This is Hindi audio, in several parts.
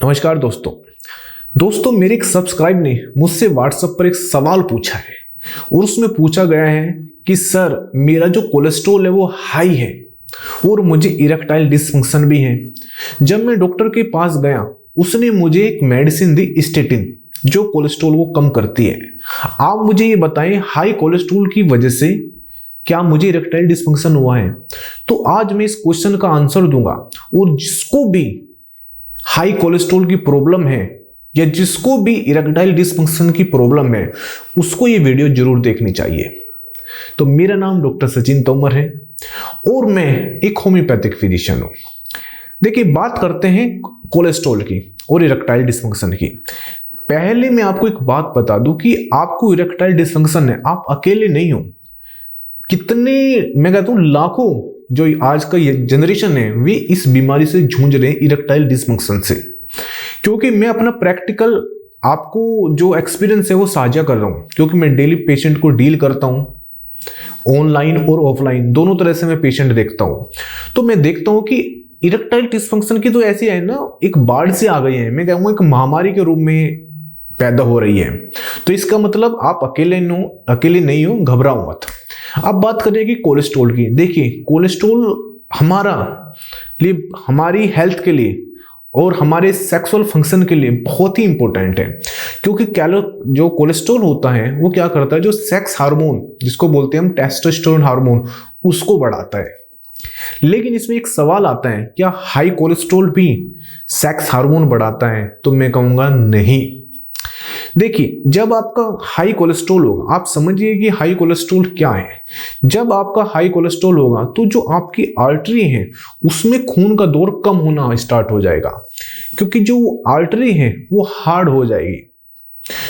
नमस्कार दोस्तों मेरे एक सब्सक्राइब ने मुझसे व्हाट्सएप पर एक सवाल पूछा है और उसमें पूछा गया है कि सर मेरा जो कोलेस्ट्रॉल है वो हाई है और मुझे इरेक्टाइल डिसफंक्शन भी है। जब मैं डॉक्टर के पास गया उसने मुझे एक मेडिसिन दी स्टेटिन जो कोलेस्ट्रॉल को कम करती है। आप मुझे ये बताएं हाई कोलेस्ट्रॉल की वजह से क्या मुझे इरेक्टाइल डिसफंक्शन हुआ है? तो आज मैं इस क्वेश्चन का आंसर दूंगा और जिसको भी हाई कोलेस्ट्रॉल की प्रॉब्लम है या जिसको भी इरेक्टाइल डिसफंक्शन की प्रॉब्लम है उसको ये वीडियो जरूर देखनी चाहिए। तो मेरा नाम डॉक्टर सचिन तोमर है और मैं एक होम्योपैथिक फिजिशियन हूं। देखिए बात करते हैं कोलेस्ट्रॉल की और इरेक्टाइल डिसफंक्शन की। पहले मैं आपको एक बात बता दूं कि आपको इरेक्टाइल डिसफंक्शन है, आप अकेले नहीं हो। कितने मैं कहता हूं लाखों जो आज का ये जनरेशन है वे इस बीमारी से जूझ रहे हैं इरेक्टाइल डिसफंक्शन से। क्योंकि मैं अपना प्रैक्टिकल आपको जो एक्सपीरियंस है वो साझा कर रहा हूं, क्योंकि मैं डेली पेशेंट को डील करता हूं ऑनलाइन और ऑफलाइन दोनों तरह से मैं पेशेंट देखता हूं। तो मैं देखता हूं कि इरेक्टाइल डिसफंक्शन की तो ऐसी है ना, एक बाढ़ से आ गई है, मैं कहूंगा एक महामारी के रूप में पैदा हो रही है। तो इसका मतलब आप अकेले नहीं हो, घबराओ मत। अब बात करें कि कोलेस्ट्रॉल की। देखिए कोलेस्ट्रॉल हमारी हेल्थ के लिए और हमारे सेक्सुअल फंक्शन के लिए बहुत ही इंपॉर्टेंट है। क्योंकि जो कोलेस्ट्रॉल होता है वो क्या करता है, जो सेक्स हार्मोन जिसको बोलते हैं हम टेस्टोस्टेरोन हार्मोन, उसको बढ़ाता है। लेकिन इसमें एक सवाल आता है, क्या हाई कोलेस्ट्रॉल भी सेक्स हार्मोन बढ़ाता है? तो मैं कहूंगा नहीं। देखिए जब आपका हाई कोलेस्ट्रॉल होगा, आप समझिए कि हाई कोलेस्ट्रॉल क्या है। जब आपका हाई कोलेस्ट्रॉल होगा तो जो आपकी आर्टरी है उसमें खून का दौर कम होना स्टार्ट हो जाएगा, क्योंकि जो आर्टरी है वो हार्ड हो जाएगी,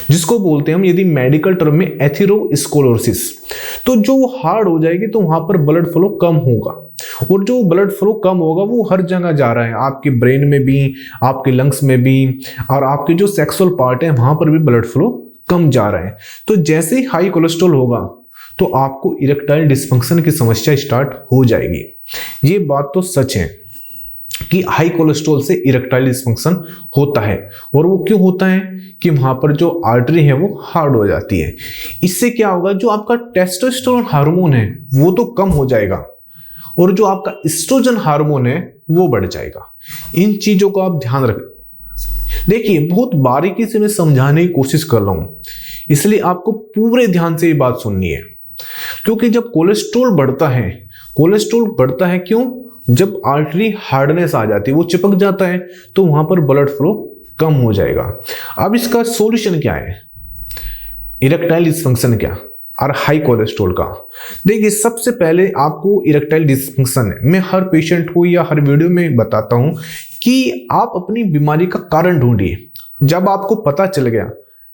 जिसको बोलते हैं हम यदि मेडिकल टर्म में एथेरोस्क्लेरोसिस। तो जो हार्ड हो जाएगी तो वहां पर ब्लड फ्लो कम होगा, और जो ब्लड फ्लो कम होगा वो हर जगह जा रहा है, आपके ब्रेन में भी, आपके लंग्स में भी, और आपके जो सेक्सुअल पार्ट है वहां पर भी ब्लड फ्लो कम जा रहा है। तो जैसे ही हाई कोलेस्ट्रॉल होगा तो आपको इरेक्टाइल डिसफंक्शन की समस्या स्टार्ट हो जाएगी। ये बात तो सच है कि हाई कोलेस्ट्रॉल से इरेक्टाइल डिसफंक्शन होता है। और वो क्यों होता है कि वहां पर जो आर्टरी है वो हार्ड हो जाती है। इससे क्या होगा, जो आपका टेस्टोस्टेरोन हार्मोन है वो तो कम हो जाएगा और जो आपका एस्ट्रोजन हार्मोन है वो बढ़ जाएगा। इन चीजों को आप ध्यान रखें। देखिए बहुत बारीकी से मैं समझाने की कोशिश कर रहा हूं, इसलिए आपको पूरे ध्यान से ये बात सुननी है। क्योंकि जब कोलेस्ट्रॉल बढ़ता है क्यों? जब आर्टरी हार्डनेस आ जाती है, वो चिपक जाता है, तो वहां पर ब्लड फ्लो कम हो जाएगा। अब इसका सॉल्यूशन क्या है, इरेक्टाइल डिसफंक्शन क्या और हाई कोलेस्ट्रॉल का? देखिए सबसे पहले आपको इरेक्टाइल डिसफंक्शन है, मैं हर पेशेंट को या हर वीडियो में बताता हूं कि आप अपनी बीमारी का कारण ढूंढिए। जब आपको पता चल गया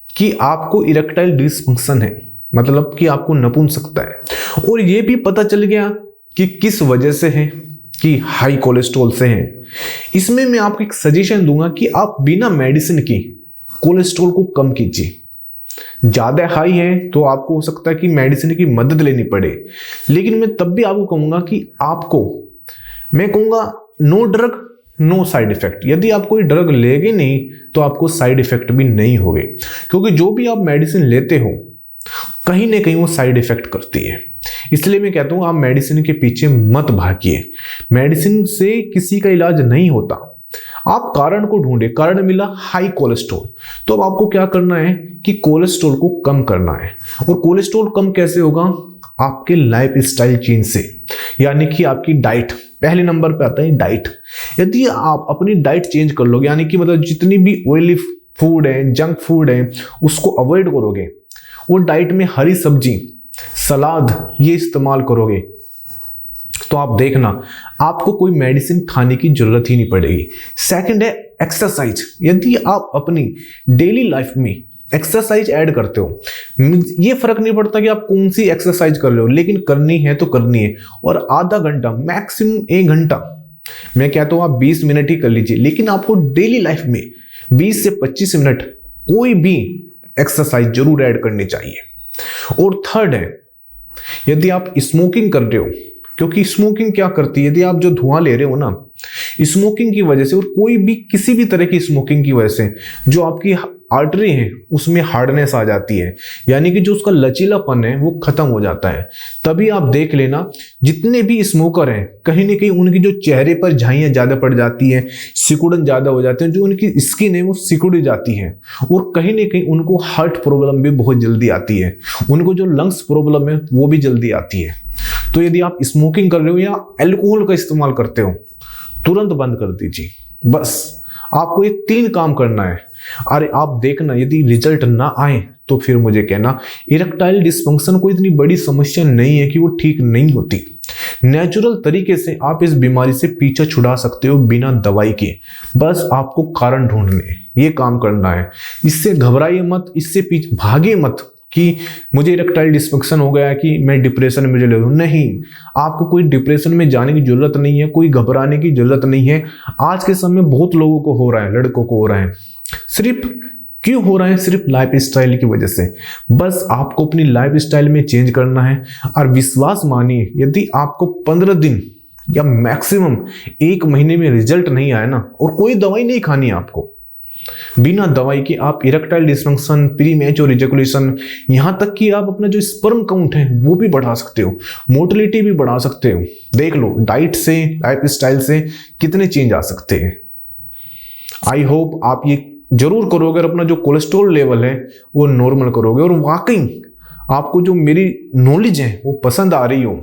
कि आपको इरेक्टाइल डिसफंक्शन है, मतलब कि आपको नपुंसकता है, और ये भी पता चल गया कि किस वजह से है, कि हाई कोलेस्ट्रॉल से है, इसमें मैं आपको एक सजेशन दूंगा कि आप बिना मेडिसिन के कोलेस्ट्रॉल को कम कीजिए। ज्यादा हाई है तो आपको हो सकता है कि मेडिसिन की मदद लेनी पड़े, लेकिन मैं तब भी आपको कहूंगा कि मैं कहूंगा no drug no side effect. यदि आप कोई ड्रग लेंगे नहीं तो आपको साइड इफेक्ट भी नहीं होंगे, क्योंकि जो भी आप मेडिसिन लेते हो कहीं ना कहीं वो साइड इफेक्ट करती है। इसलिए मैं कहता हूं आप मेडिसिन के पीछे मत भागिए। मेडिसिन से किसी का इलाज नहीं होता। आप कारण को ढूंढे, कारण मिला हाई कोलेस्ट्रॉल, तो अब आपको क्या करना है कि कोलेस्ट्रॉल को कम करना है। और कोलेस्ट्रॉल कम कैसे होगा? आपके लाइफ स्टाइल चेंज से, यानी कि आपकी डाइट। पहले नंबर पे आता है डाइट। यदि आप अपनी डाइट चेंज कर लोगे, यानी कि मतलब जितनी भी ऑयली फूड है, जंक फूड है, उसको अवॉइड करोगे और डाइट में हरी सब्जी, सलाद ये इस्तेमाल करोगे, तो आप देखना आपको कोई मेडिसिन खाने की जरूरत ही नहीं पड़ेगी। सेकंड है एक्सरसाइज। यदि आप अपनी डेली लाइफ में एक्सरसाइज ऐड करते हो, ये फर्क नहीं पड़ता कि आप कौन सी एक्सरसाइज कर रहे हो, लेकिन करनी है तो करनी है। और आधा घंटा मैक्सिमम 1 घंटा, मैं कहता हूं आप 20 मिनट ही कर लीजिए, लेकिन आपको डेली लाइफ में 20 से 25 मिनट कोई भी एक्सरसाइज जरूर ऐड करनी चाहिए। और थर्ड है, यदि आप स्मोकिंग कर रहे हो, क्योंकि स्मोकिंग क्या करती है, यदि आप जो धुआं ले रहे हो ना, स्मोकिंग की वजह से और कोई भी किसी भी तरह की स्मोकिंग की वजह से जो आपकी आर्टरी है उसमें हार्डनेस आ जाती है, यानी कि जो उसका लचीलापन है वो खत्म हो जाता है। तभी आप देख लेना जितने भी स्मोकर हैं कहीं ना कहीं उनकी जो चेहरे पर झाइयां ज्यादा पड़ जाती है, सिकुड़न ज्यादा हो जाते हैं, जो उनकी स्किन है वो सिकुड़ जाती है और कहीं ना कहीं उनको हार्ट प्रॉब्लम भी बहुत जल्दी आती है, उनको जो लंग्स प्रॉब्लम है वो भी जल्दी आती है। तो यदि आप स्मोकिंग कर रहे हो या अल्कोहल का इस्तेमाल करते हो तुरंत बंद कर दीजिए। बस आपको ये 3 काम करना है। अरे आप देखना यदि रिजल्ट ना आए तो फिर मुझे कहना। इरेक्टाइल डिस्फंक्शन कोई इतनी बड़ी समस्या नहीं है कि वो ठीक नहीं होती। नेचुरल तरीके से आप इस बीमारी से पीछा छुड़ा सकते हो बिना दवाई के। बस आपको कारण ढूंढने, ये काम करना है। इससे घबराइए मत, इससे पीछे भागे मत कि मुझे इरेक्टाइल डिस्फंक्शन हो गया कि मैं डिप्रेशन में चले जाऊं। नहीं, आपको कोई डिप्रेशन में जाने की जरूरत नहीं है, कोई घबराने की जरूरत नहीं है। आज के समय बहुत लोगों को हो रहा है, लड़कों को हो रहा है। सिर्फ क्यों हो रहा है? सिर्फ लाइफ स्टाइल की वजह से। बस आपको अपनी लाइफ स्टाइल में चेंज करना है और विश्वास मानिए यदि आपको 15 दिन या मैक्सिमम 1 महीने में रिजल्ट नहीं आया ना, और कोई दवाई नहीं खानी है आपको, बिना दवाई के आप इरेक्टाइल डिस्फंक्शन, प्रीमैच्योर इजैकुलेशन, यहां तक कि आप अपना जो स्पर्म काउंट है वो भी बढ़ा सकते हो, मोटिलिटी भी बढ़ा सकते हो। देख लो डाइट से, लाइफ स्टाइल से कितने चेंज आ सकते हैं। आई होप आप ये जरूर करोगे और अपना जो कोलेस्ट्रॉल लेवल है वो नॉर्मल करोगे। और वाकई आपको जो मेरी नॉलेज है वो पसंद आ रही हो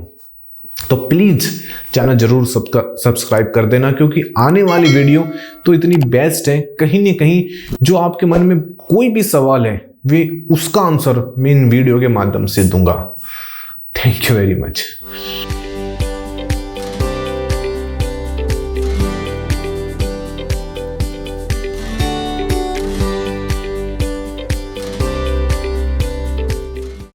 तो प्लीज चैनल जरूर सब्सक्राइब कर देना, क्योंकि आने वाली वीडियो तो इतनी बेस्ट है। कहीं ना कहीं जो आपके मन में कोई भी सवाल है वे उसका आंसर मैं इन वीडियो के माध्यम से दूंगा। Thank you very much.